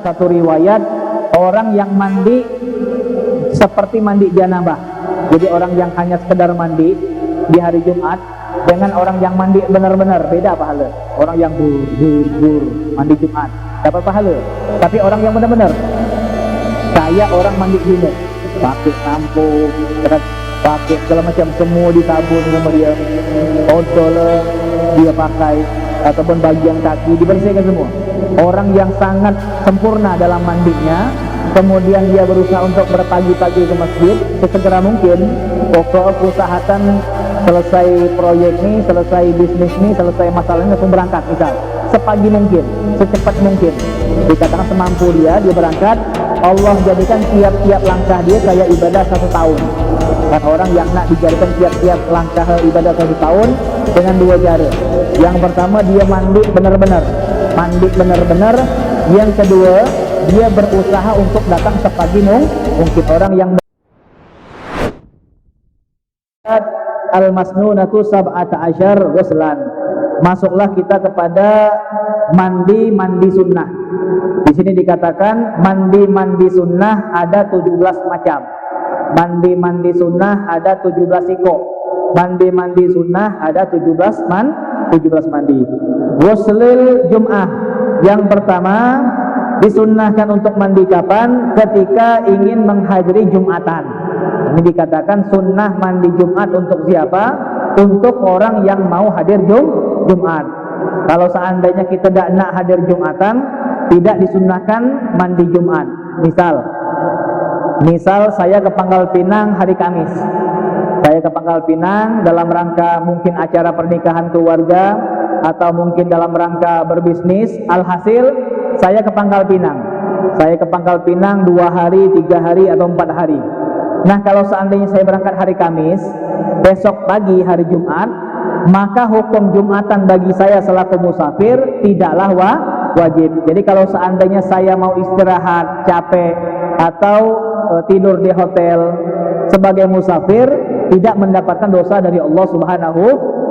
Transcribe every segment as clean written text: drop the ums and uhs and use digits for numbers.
Satu riwayat orang yang mandi seperti mandi janabah. Jadi orang yang hanya sekedar mandi di hari Jumat dengan orang yang mandi benar-benar beda pahala. Orang yang bur mandi Jumat dapat pahala, tapi orang yang benar-benar kayak orang mandi Jumat pakai sampo, pakai segala macam, semua disabun sama dia, odol dia pakai, ataupun bagian kaki dibersihkan semua. Orang yang sangat sempurna dalam mandinya, kemudian dia berusaha untuk berpagi-pagi ke masjid sesegera mungkin. Pokok usahakan selesai proyek ini, selesai bisnis ini, selesai masalahnya langsung berangkat, misal sepagi mungkin, secepat mungkin, dikatakan semampu dia berangkat. Allah jadikan tiap-tiap langkah dia kayak ibadah 1 tahun. Kan orang yang nak dijadikan tiap-tiap langkah ibadah 1 tahun dengan 2 cara. Yang pertama dia mandi benar-benar, yang kedua dia berusaha untuk datang sepagi mungkin. Orang yang al-masnunatu sab'ata asyar ghuslan, masuklah kita kepada mandi sunnah. Di sini dikatakan mandi sunnah ada 17 macam. Mandi sunnah ada 17 siko. Mandi sunnah ada 17 mandi. Ghuslul Jum'ah, yang pertama disunnahkan untuk mandi kapan? Ketika ingin menghadiri Jumatan. Ini dikatakan sunnah mandi Jumat untuk siapa? Untuk orang yang mau hadir Jumat. Kalau seandainya kita tidak nak hadir Jumatan, tidak disunnahkan mandi Jumat. Misal saya ke Pangkal Pinang hari Kamis. Saya ke Pangkal Pinang dalam rangka mungkin acara pernikahan keluarga, atau mungkin dalam rangka berbisnis. Alhasil saya ke Pangkal Pinang. Saya ke Pangkal Pinang 2 hari, 3 hari, atau 4 hari. Nah, kalau seandainya saya berangkat hari Kamis, besok pagi hari Jumat, maka hukum Jumatan bagi saya selaku musafir tidaklah wajib. Jadi kalau seandainya saya mau istirahat, capek, atau tidur di hotel sebagai musafir, tidak mendapatkan dosa dari Allah Subhanahu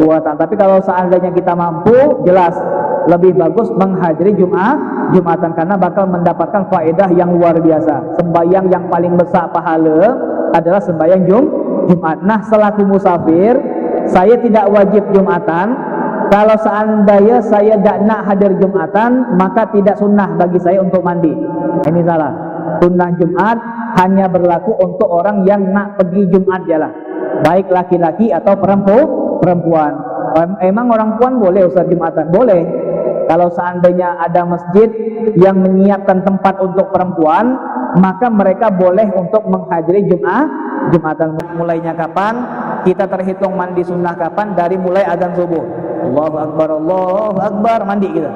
wa ta'ala. Tapi kalau seandainya kita mampu, jelas lebih bagus menghadiri Jumatan, karena bakal mendapatkan faedah yang luar biasa. Sembahyang yang paling besar pahala adalah sembahyang Jumat. Nah, selaku musafir, saya tidak wajib Jumatan. Kalau seandainya saya tidak nak hadir Jumatan, maka tidak sunnah bagi saya untuk mandi. Ini salah. Sunnah Jumat hanya berlaku untuk orang yang nak pergi Jumat jalan, baik laki-laki atau perempuan. Emang orang puan boleh ustaz Jumatan? Boleh. Kalau seandainya ada masjid yang menyiapkan tempat untuk perempuan, maka mereka boleh untuk menghadiri Jumatan. Mulainya kapan? Kita terhitung mandi sunnah kapan? Dari mulai azan subuh. Allahu Akbar, mandi kita.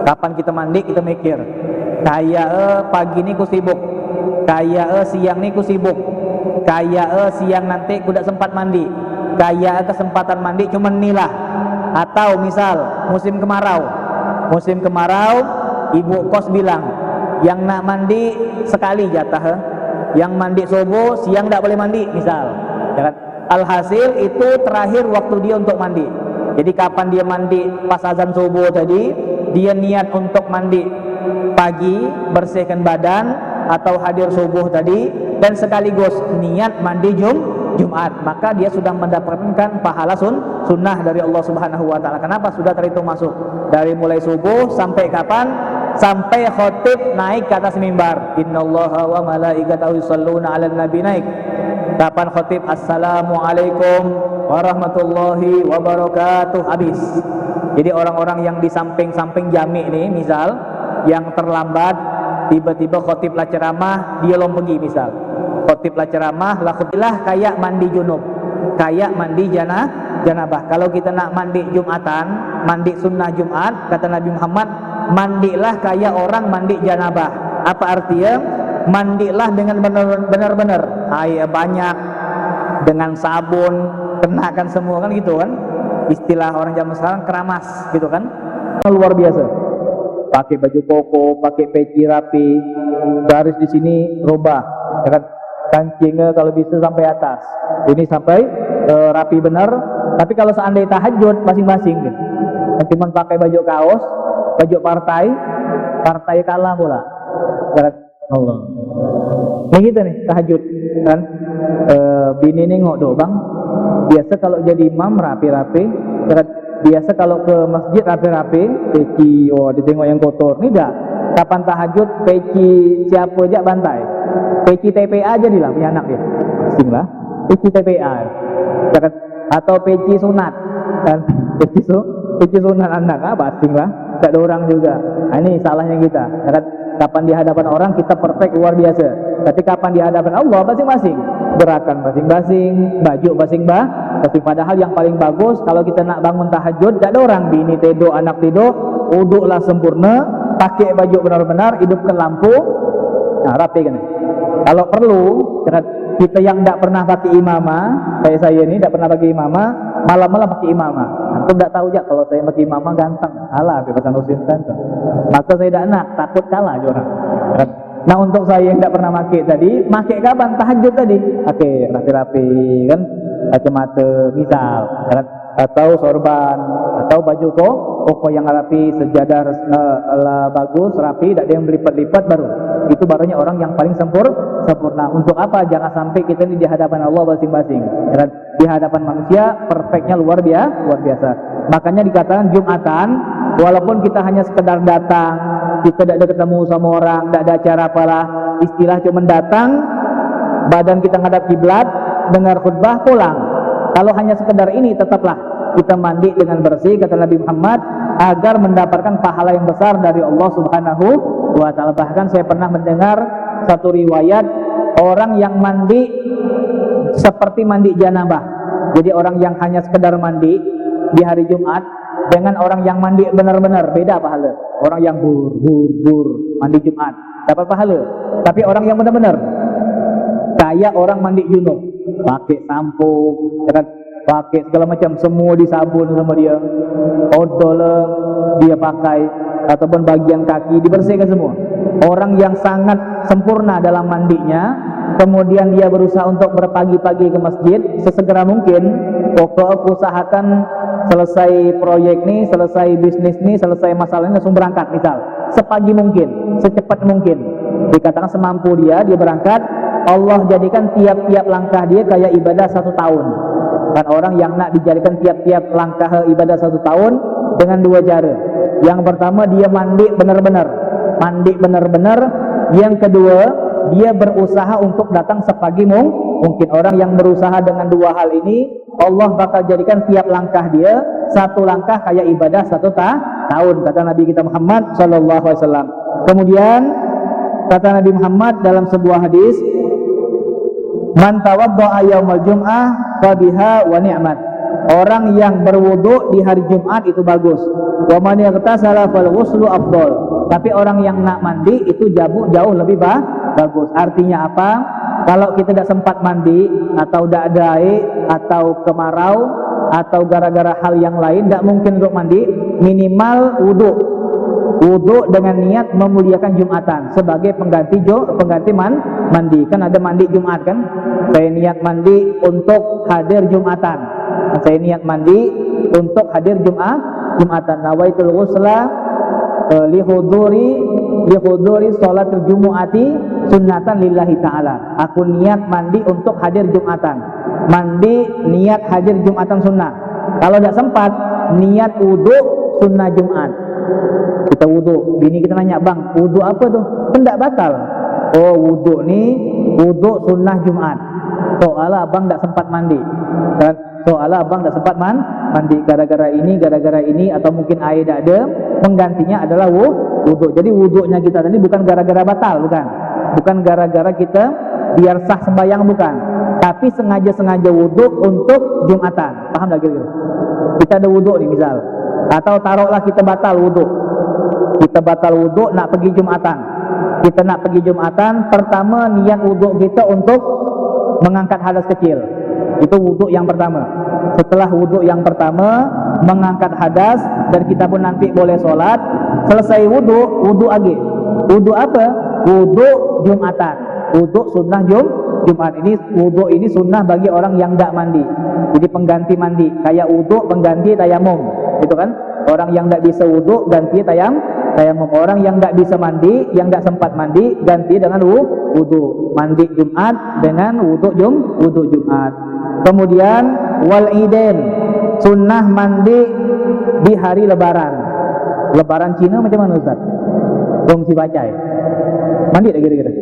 Kapan kita mandi? Kita mikir, kayak pagi ini ku sibuk, kayak siang ini ku sibuk, kayak siang nanti ku tidak sempat mandi, kayak kesempatan mandi cuma inilah. Atau misal musim kemarau, ibu kos bilang yang nak mandi sekali jatah, yang mandi subuh siang tidak boleh mandi, misal. Alhasil itu terakhir waktu dia untuk mandi. Jadi kapan dia mandi? Pas azan subuh tadi, dia niat untuk mandi pagi, bersihkan badan, atau hadir subuh tadi, dan sekaligus niat mandi Jumat, maka dia sudah mendapatkan pahala sunnah dari Allah Subhanahu wa ta'ala. Kenapa? Sudah terhitung masuk dari mulai subuh sampai kapan? Sampai khotib naik ke atas mimbar. Innallaha wa malaikatahu yusholluna 'alan nabi naik. Kapan khotib assalamualaikum warahmatullahi wabarakatuh habis. Jadi orang-orang yang di samping-samping jami ini, misal yang terlambat, tiba-tiba khotib lah ceramah, dia pergi misal. Khotib lah ceramah, lah kayak mandi junub, kayak mandi janabah. Kalau kita nak mandi Jumatan, mandi sunnah Jumat, kata Nabi Muhammad, mandilah kayak orang mandi janabah. Apa artinya? Mandilah dengan benar-benar air banyak, dengan sabun, kenakan semua, kan gitu kan. Istilah orang zaman sekarang keramas gitu kan. Luar biasa. Pakai baju koko, pakai peci rapi, garis di sini robah, ya kan? Kancingnya kalau bisa sampai atas, ini sampai rapi benar. Tapi kalau seandainya tahajud masing-masing gitu, cuma pakai baju kaos, baju partai kalah pula. Allah. Ini kita nih tahajud kan, bini nengok do bang, biasa kalau jadi imam rapi-rapi, biasa kalau ke masjid rapi-rapi, peci, oh ditengok yang kotor, ini dah. Kapan tahajud peci siapa aja bantai, peci TPA aja lah punya anak dia, asing lah, peci TPA, atau peci sunat, kan, peci sunat anak, asing lah, tak ada orang juga. Nah, ini salahnya kita, kan. Kapan di hadapan orang kita perfect luar biasa, tapi kapan di hadapan Allah masing-masing, gerakan masing-masing, baju masing-masing. Padahal yang paling bagus kalau kita nak bangun tahajud, tak ada orang, bini tidur, anak tidur, uduklah sempurna, pakai baju benar-benar, hidupkan lampu, nah rapi kan. Kalau perlu, kita yang tak pernah pakai imamah, saya ini tak pernah pakai imamah, malam-malam pakai imamah. Antum tak tahu je kalau saya pakai imamah ganteng, kalah bebasan Husin ganteng. Maka saya tak nak, takut kalah je orang. Nah untuk saya yang tak pernah pakai tadi, pakai kapan? Tahajud tadi. Pakai rapi-rapi kan, kacamata misal, atau sorban, atau baju koko yang rapi, sejadah bagus, rapi, tak ada yang berlipat-lipat baru. Itu barunya orang yang paling sempurna. Untuk apa? Jangan sampai kita ini di hadapan Allah masing-masing. Di hadapan manusia perfectnya luar biasa. Makanya dikatakan Jumatan, walaupun kita hanya sekedar datang, kita tidak ada ketemu sama orang, tidak ada acara apalah, istilah cuma datang, badan kita ngadap kiblat, dengar khutbah, pulang. Kalau hanya sekedar ini, tetaplah kita mandi dengan bersih, kata Nabi Muhammad, agar mendapatkan pahala yang besar dari Allah Subhanahu wa ta'ala. Bahkan saya pernah mendengar satu riwayat orang yang mandi seperti mandi janabah. Jadi orang yang hanya sekedar mandi di hari Jumat dengan orang yang mandi benar-benar, beda pahala. Orang yang bur mandi Jumat dapat pahala, tapi orang yang benar-benar kayak orang mandi junub, pakai sampo, pakai segala macam, semua disabun sama dia, odol dia pakai, ataupun bagian kaki dibersihkan semua. Orang yang sangat sempurna dalam mandinya, kemudian dia berusaha untuk berpagi-pagi ke masjid sesegera mungkin. Pokok usahakan selesai proyek nih, selesai bisnis nih, selesai masalahnya langsung berangkat, misal sepagi mungkin, secepat mungkin. Dikatakan semampu dia berangkat. Allah jadikan tiap-tiap langkah dia kayak ibadah 1 tahun. Kan orang yang nak dijadikan tiap-tiap langkah ibadah 1 tahun dengan 2 cara. Yang pertama dia mandi benar-benar. Yang kedua dia berusaha untuk datang sepagi mungkin. Orang yang berusaha dengan 2 hal ini, Allah bakal jadikan tiap langkah dia 1 langkah kayak ibadah 1 tahun, kata Nabi kita Muhammad sallallahu alaihi wasallam. Kemudian kata Nabi Muhammad dalam sebuah hadis, man tawadda'a yaumal jum'ah fabiha wa ni'mat. Orang yang berwudu di hari Jumat itu bagus. Wa man yaghtasala fal ghuslu afdal. Tapi orang yang nak mandi itu jauh lebih bagus. Artinya apa? Kalau kita tidak sempat mandi, atau tidak ada air, atau kemarau, atau gara-gara hal yang lain tidak mungkin untuk mandi, minimal wudu dengan niat memuliakan Jumatan sebagai pengganti mandi. Kan ada mandi Jumat kan, saya niat mandi untuk hadir Jumatan, saya niat mandi untuk hadir Jumatan. Nawaitul ghusla lihuduri sholatul jumu'ati sunnatan lillahi ta'ala. Aku niat mandi untuk hadir Jumatan. Mandi niat hadir Jumatan sunnah. Kalau tidak sempat, niat wudu sunnah Jumat. Kita wudu, bini kita nanya, bang wudu apa tuh? Tidak batal. Oh wudu nih, wudu sunnah Jumat. Soalnya abang tidak sempat mandi. Soalnya abang tidak sempat mandi gara-gara ini, atau mungkin air tidak ada, penggantinya adalah wudu. Jadi wudunya kita tadi bukan gara-gara batal, bukan gara-gara kita biar sah sembahyang, bukan, tapi sengaja wudu untuk Jumatan. Paham lagi? Kita ada wudu nih misal, atau taruhlah kita batal wudu nak pergi Jumatan. Kita nak pergi Jumatan, pertama niat wudu kita untuk mengangkat hadas kecil. Itu wudu yang pertama. Setelah wudu yang pertama, mengangkat hadas, dan kita pun nanti boleh sholat. Selesai wudu lagi. Wudu apa? Wudu Jumatan. Wudu sunnah Jumat. Ini wudu ini sunnah bagi orang yang tidak mandi. Jadi pengganti mandi. Kayak wudu pengganti tayamum, gitu kan? Orang yang tidak bisa wudu ganti tayamum. Orang yang nggak bisa mandi, yang nggak sempat mandi, ganti dengan wudu. Mandi Jumat dengan wudu Jumat. Kemudian wal idain, sunnah mandi di hari lebaran. Lebaran Cina macam mana Ustaz? Dong si bacai. Mandi tak kira-kira?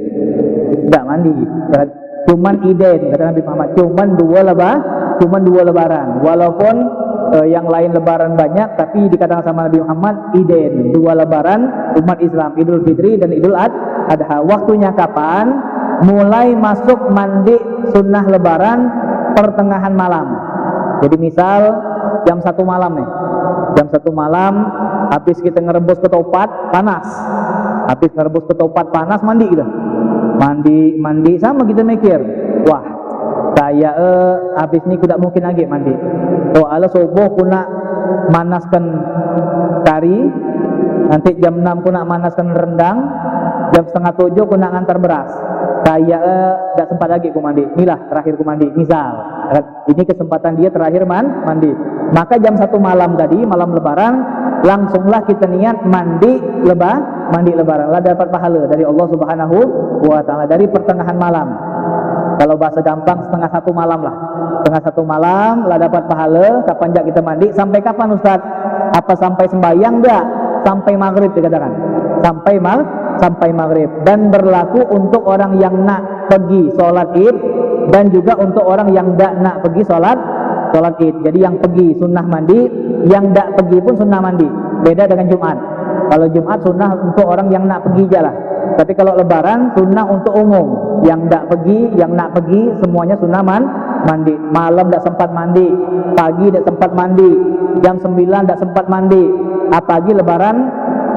Tak mandi. Cuman idain kata Nabi Muhammad, cuman dua lebaran. Walaupun yang lain lebaran banyak, tapi dikatakan sama Nabi Muhammad idain, dua lebaran umat Islam, Idul Fitri dan Idul Adha. Waktunya kapan? Mulai masuk mandi sunnah lebaran pertengahan malam. Jadi misal jam 1 malam nih, jam 1 malam habis kita ngerebus ketupat panas, habis ngerebus ketupat panas mandi kita, mandi sama kita mikir, wah saya habis ini tidak mungkin lagi mandi, soalnya subuh aku nak manaskan kari, nanti jam 6 aku nak manaskan rendang, jam setengah 7 aku nak ngantar beras, saya tidak sempat lagi aku mandi, inilah terakhir aku mandi, misal ini kesempatan dia terakhir mandi. Maka jam 1 malam tadi, malam lebaran, langsunglah kita niat mandi lebaran, lah dapat pahala dari Allah Subhanahu wa Ta'ala dari pertengahan malam. Kalau bahasa gampang setengah 1 malam lah, setengah 1 malam lah dapat pahala. Kapan jak kita mandi? Sampai kapan Ustaz? Apa sampai sembahyang? Enggak, sampai maghrib dikatakan, sampai maghrib. Dan berlaku untuk orang yang nak pergi sholat id, dan juga untuk orang yang tidak nak pergi sholat id. Jadi yang pergi sunnah mandi, yang tidak pergi pun sunnah mandi. Beda dengan Jumat. Kalau Jumat sunnah untuk orang yang nak pergi aja lah. Tapi kalau lebaran sunnah untuk umum. Yang tidak pergi, yang nak pergi semuanya sunnah mandi. Malam tidak sempat mandi, pagi tidak sempat mandi, jam 9 tidak sempat mandi. Apalagi lebaran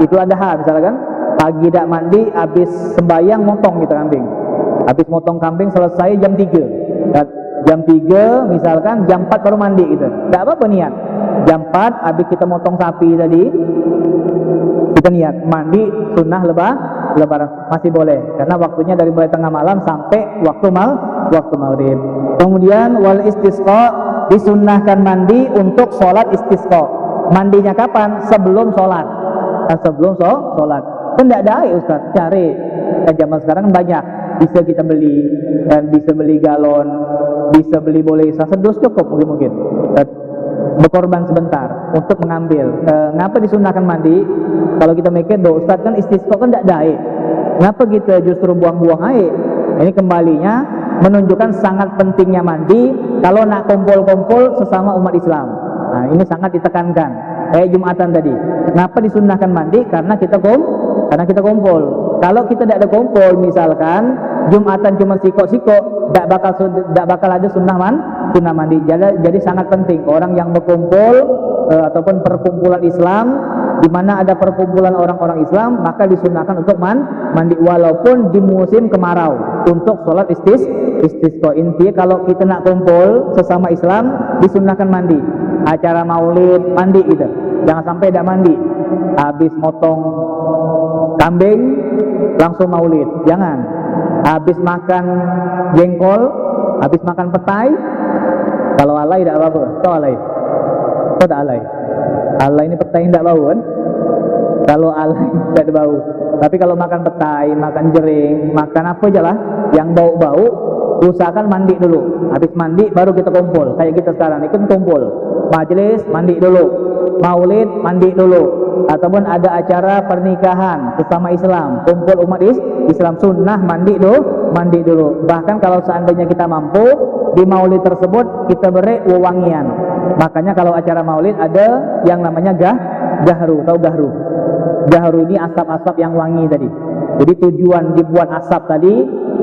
itu Adha misalkan, pagi tidak mandi, habis sembahyang motong kita kambing. Habis motong kambing selesai jam 3. Jam 3 misalkan, jam 4 baru mandi gitu. Tidak apa-apa niat. Jam 4 habis kita motong sapi tadi, kita niat mandi sunnah lebaran masih boleh, karena waktunya dari mulai tengah malam sampai waktu maghrib. Kemudian wal istisqa, disunnahkan mandi untuk sholat istisqa. Mandinya kapan? Sebelum sholat. Sebelum sholat. Kan tidak ada air Ustaz, cari. Zaman sekarang banyak, bisa kita beli, dan bisa beli galon, bisa beli boleh sedus cukup mungkin. Berkorban sebentar untuk mengambil. Kenapa disunahkan mandi? Kalau kita mikir, doh Ustaz kan istisqa kan tidak ada air, kenapa kita justru buang-buang air? Ini kembalinya menunjukkan sangat pentingnya mandi kalau nak kumpul-kumpul sesama umat Islam. Nah, ini sangat ditekankan. Kayak Jumatan tadi, kenapa disunahkan mandi? Karena kita kumpul. Kalau kita tidak ada kumpul, misalkan Jumatan cuma siko-siko, tidak bakal ada sunnah mandi. Jadi sangat penting orang yang berkumpul ataupun perkumpulan Islam, di mana ada perkumpulan orang-orang Islam, maka disunahkan untuk mandi walaupun di musim kemarau untuk sholat istisqa. Intinya kalau kita nak kumpul sesama Islam, disunahkan mandi. Acara maulid mandi gitu, jangan sampai tidak mandi. Habis motong kambing langsung maulid, jangan. Habis makan jengkol, habis makan petai, kalau alay tidak apa-apa. Tahu alay? Tahu tak alay? Alay ini petai tidak bau kan? Kalau alay tidak bau. Tapi kalau makan petai, makan jering, makan apa aja lah yang bau-bau, usahakan mandi dulu. Habis mandi baru kita kumpul. Kayak kita sekarang ini kan kumpul, majelis mandi dulu, maulid mandi dulu, ataupun ada acara pernikahan sesama Islam, kumpul umat Islam, sunnah mandi dulu. Bahkan kalau seandainya kita mampu, di maulid tersebut kita beri wewangian. Makanya kalau acara maulid ada yang namanya gahru. Tahu gahru? Gahru ini asap-asap yang wangi tadi. Jadi tujuan dibuat asap tadi,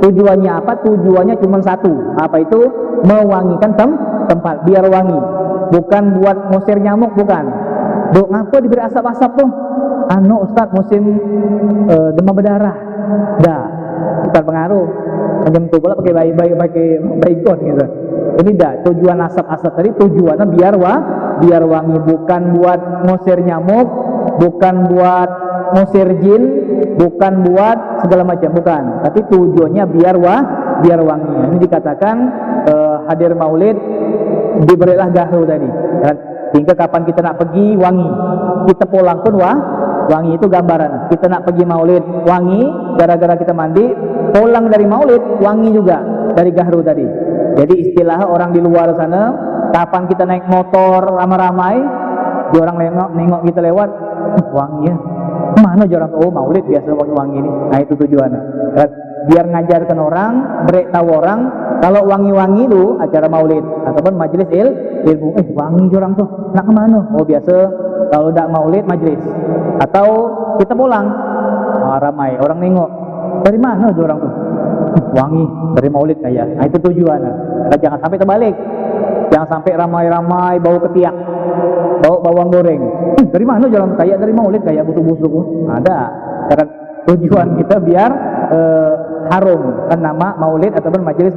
tujuannya apa? Tujuannya cuma satu. Apa itu? Mewangikan tempat biar wangi. Bukan buat ngusir nyamuk, bukan. Dok, ngapa diberi asap-asap tuh? Ustaz, musim demam berdarah. Dah, bukan pengaruh. Macam tu pula pakai baygon gitu. Ini dah tujuan asap-asap tadi, tujuannya biar wangi, bukan buat ngusir nyamuk, bukan buat ngusir jin, bukan buat segala macam, bukan. Tapi tujuannya biar wangi. Ini dikatakan hadir maulid diberilah gahru tadi. Hingga kapan kita nak pergi wangi, kita pulang pun Wangi itu gambaran. Kita nak pergi maulid, wangi gara-gara kita mandi, pulang dari maulid, wangi juga dari gahru tadi. Jadi istilah orang di luar sana, kapan kita naik motor ramai-ramai, di orang nengok kita lewat, wangi ya. Mana orang, oh maulid biasa wangi-wangi ini. Nah itu tujuannya. Biar ngajarkan orang, beritahu orang, kalau wangi-wangi itu acara maulid ataupun majelis ilmu, wangi orang tuh, nak kemana? Oh biasa kalau tidak maulid majelis, atau kita pulang, ramai orang nengok, dari mana orang tuh? Wangi dari maulid kayak. Nah itu tujuannya. Jangan sampai terbalik, jangan sampai ramai-ramai bau ketiak, bau bawang goreng. Dari mana orang kayak dari maulid kayak busuk-busuk? Ada. Karena tujuan kita biar harum kan nama maulid ataupun majelis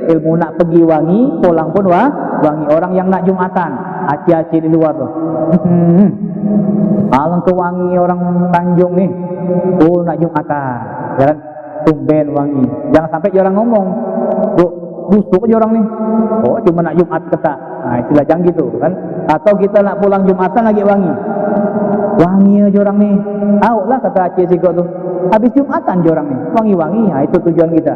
ilmu, nak pergi wangi, pulang pun wangi. Orang yang nak jumatan, aci-aci di luar tuh, malang ke wangi orang Tanjung nih, oh nak jumatan, jalan tumben wangi. Jangan sampai orang ngomong, busuk aja orang nih, oh cuma nak jumat ketak. Nah istilah jangan gitu kan. Atau kita nak pulang jumatan lagi wangi aja orang nih, tahu lah kata aci siko tuh, habis jumatan orang nih wangi-wangi. Nah itu tujuan kita,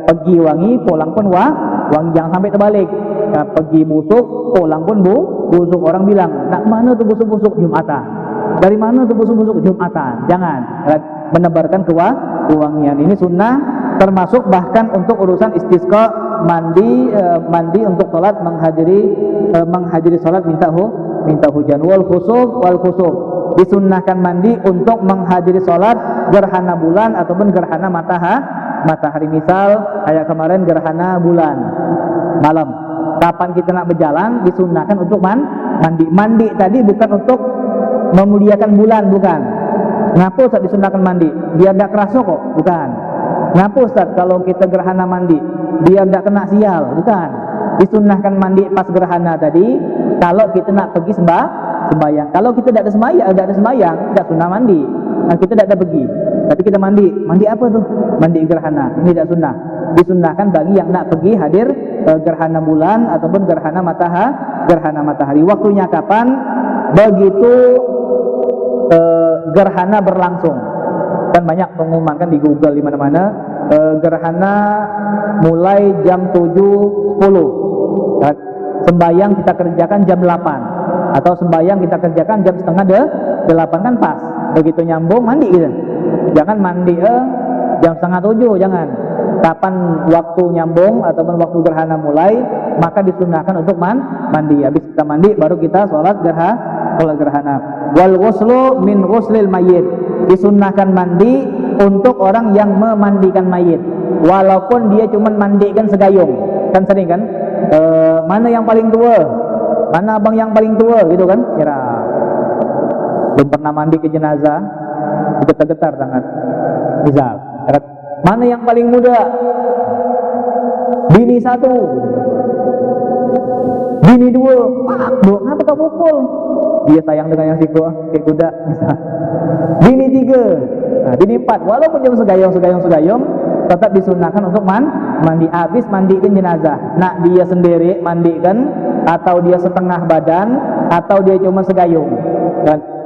pergi wangi, pulang pun wangi. Jangan sampai terbalik, nah, pergi busuk, pulang pun busuk. Orang bilang, nak mana tuh busuk-busuk? Jumatan. Dari mana tuh busuk-busuk? Jumatan. Jangan menebarkan kewangian. Ini sunnah, termasuk bahkan untuk urusan istisqa, mandi untuk salat, menghadiri salat minta hujan. Wal khusuf disunnahkan mandi untuk menghadiri salat gerhana bulan ataupun gerhana matahari. Misal kayak kemarin gerhana bulan malam, kapan kita nak berjalan disunnahkan untuk mandi tadi bukan untuk memuliakan bulan, bukan. Ngapa Ustaz disunnahkan mandi? Biar tidak kerasa kok, bukan. Ngapa Ustaz kalau kita gerhana mandi? Biar tidak kena sial, bukan. Disunnahkan mandi pas gerhana tadi kalau kita nak pergi sembahyang. Kalau kita tidak ada sembahyang, tidak sunnah mandi. Nah, kita tidak ada pergi, tapi kita mandi apa tuh? Mandi gerhana. Ini tidak sunnah. Disunnahkan bagi yang nak pergi hadir gerhana bulan ataupun gerhana matahari. Waktunya kapan? Begitu gerhana berlangsung. Kan banyak pengumuman kan di Google di mana-mana, gerhana mulai jam 7.10. Sembayang kita kerjakan jam 8, atau sembayang kita kerjakan jam setengah 8 kan pas. Begitu nyambung mandi gitu. Jangan mandi jam setengah 7, jangan. Kapan waktu nyambung ataupun waktu gerhana mulai, maka disunahkan untuk mandi. Habis kita mandi baru kita sholat gerhana. Wal ghuslu min ghuslil mayyit, disunahkan mandi untuk orang yang memandikan mayit, walaupun dia cuma mandikan segayung. Kan sering kan, mana yang paling tua, mana abang yang paling tua gitu kan, kira belum pernah mandi ke jenazah, getar-getar sangat. Misal, mana yang paling muda, bini 1, bini 2, pak, ngapa kau pukul? Dia sayang dengan yang siku, kayak kuda, misal. Bini 3, nah, bini 4, walaupun jam segayung, tetap disunahkan untuk mandi. Habis mandikan jenazah, nak dia sendiri mandikan, atau dia setengah badan, atau dia cuma segayung,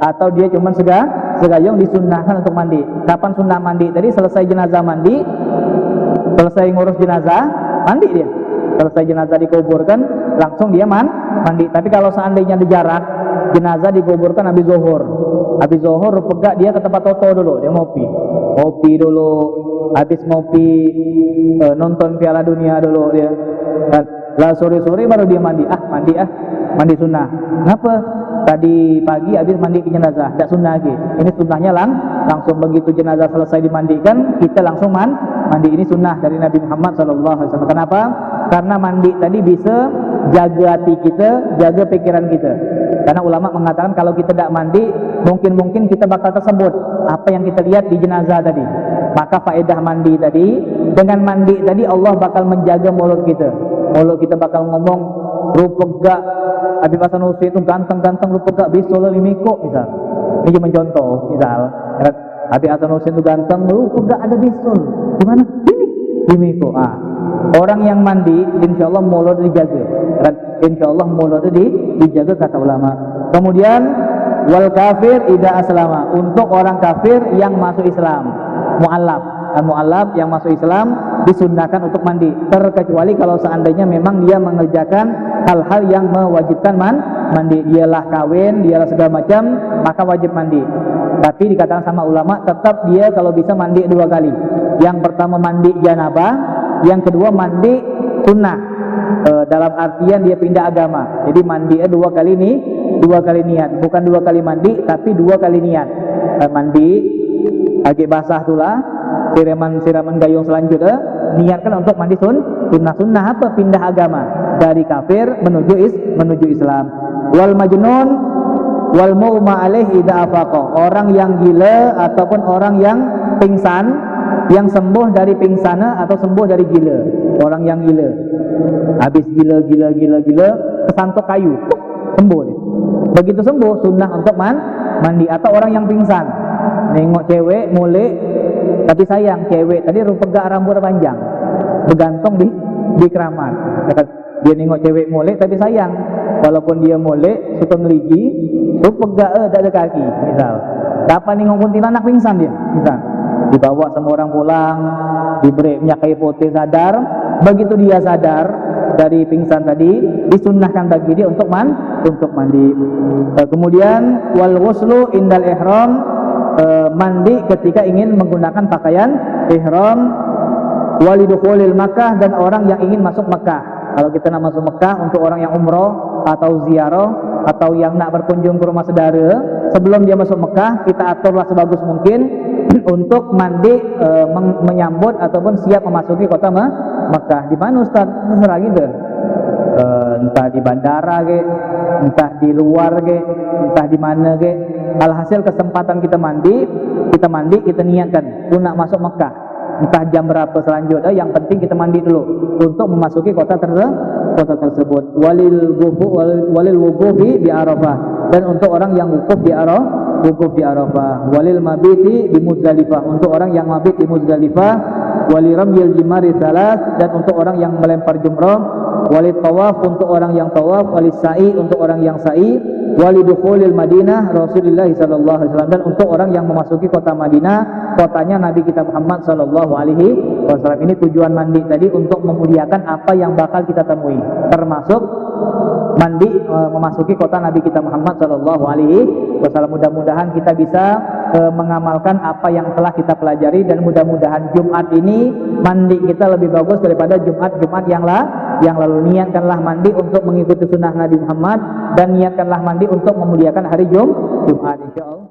atau dia cuma segayung, disunahkan untuk mandi. Kapan sunnah mandi tadi? Selesai jenazah mandi, selesai ngurus jenazah, mandi dia. Selesai jenazah dikuburkan, langsung dia mandi. Tapi kalau seandainya di jarak, jenazah dikuburkan habis zuhur, pegak dia ke tempat toto dulu, dia ngopi dulu, habis ngopi nonton Piala Dunia dulu dia. Lah sore-sore baru dia mandi sunnah. Kenapa? Tadi pagi habis mandi ke jenazah, tidak sunnah lagi. Ini sunnahnya langsung begitu jenazah selesai dimandikan, kita langsung mandi. Ini sunnah dari Nabi Muhammad SAW. Kenapa? Karena mandi tadi bisa jaga hati kita, jaga pikiran kita. Karena ulama mengatakan kalau kita tidak mandi, mungkin kita bakal tersebut apa yang kita lihat di jenazah tadi. Maka faedah mandi tadi, dengan mandi tadi Allah bakal menjaga mulut kita. Mulut kita bakal ngomong, rupegak Habib Hasan Hussein itu ganteng-ganteng, rupegak bisul limiko misal. Ini cuma contoh, misal Habib Hasan Hussein itu ganteng, rupegak ada bisul. Gimana? Ini limiko. Orang yang mandi, insya Allah mulut dijaga. Insya Allah mulut dijaga kata ulama. Kemudian wal kafir idza aslama, untuk orang kafir yang masuk Islam, mu'allaf yang masuk Islam disunnahkan untuk mandi, terkecuali kalau seandainya memang dia mengerjakan hal-hal yang mewajibkan mandi, dialah kawin, dialah segala macam, maka wajib mandi. Tapi dikatakan sama ulama, tetap dia kalau bisa mandi 2 kali. Yang pertama mandi janabah, yang kedua mandi sunnah, dalam artian dia pindah agama. Jadi mandi 2 kali nih, 2 kali niat, bukan 2 kali mandi tapi 2 kali niat. Mandi agak basah tulah, siraman gayung selanjutnya niatkan untuk mandi sunnah apa? Pindah agama dari kafir menuju Islam. Wal majnun wal mu'ma alaihi idza afaqa, orang yang gila ataupun orang yang pingsan, yang sembuh dari pingsana atau sembuh dari gila. Orang yang gila, habis gila kesantok kayu, sembuh dia. Begitu sembuh, sunnah untuk mandi. Atau orang yang pingsan, nengok cewek mulai, tapi sayang cewek tadi pegak rambut panjang, bergantung di keramat. Dia nengok cewek mulai tapi sayang, walaupun dia mulai suka ngeligi, pegak ada kaki, misal. Dapat nengok kuntilanak pingsan dia, misal. Dibawa semua orang pulang, diberi minyak kayu putih, sadar. Begitu dia sadar dari pingsan tadi, disunnahkan bagi dia untuk mandi. Kemudian wal ghuslu indal ihram, mandi ketika ingin menggunakan pakaian ihram. Walidukhulil Makkah, dan orang yang ingin masuk Makkah. Kalau kita nak masuk Makkah untuk orang yang umroh atau ziarah atau yang nak berkunjung ke rumah saudara, sebelum dia masuk Makkah kita aturlah sebagus mungkin untuk mandi, menyambut ataupun siap memasuki kota Makkah. Di mana Ustaz? Terserah gitu. Entah di bandara ke, entah di luar ke, entah di mana ke. Alhasil kesempatan kita mandi, kita niatkan untuk nak masuk Makkah. Entah jam berapa selanjutnya, yang penting kita mandi dulu untuk memasuki kota tersebut. Walil wuqufi di Arafah, dan untuk orang yang wukuf di Arafah. Walil mabiti di Muzdalifah, untuk orang yang mabit di Muzdalifah. Walil ramyil jimari salas, dan untuk orang yang melempar jumrah. Walil tawaf, untuk orang yang tawaf. Walil sa'i, untuk orang yang sa'i. Walidukhulil Madinah Rasulullah sallallahu alaihi wasallam, dan untuk orang yang memasuki kota Madinah, kotanya Nabi kita Muhammad sallallahu alaihi wasallam. Ini tujuan mandi tadi, untuk memuliakan apa yang bakal kita temui, termasuk mandi memasuki kota Nabi kita Muhammad sallallahu alaihi wasallam. Mudah-mudahan kita bisa mengamalkan apa yang telah kita pelajari, dan mudah-mudahan Jumat ini mandi kita lebih bagus daripada Jumat yang lalu. Niatkanlah mandi untuk mengikuti sunnah Nabi Muhammad, dan niatkanlah mandi untuk memuliakan hari Jumat, insyaallah.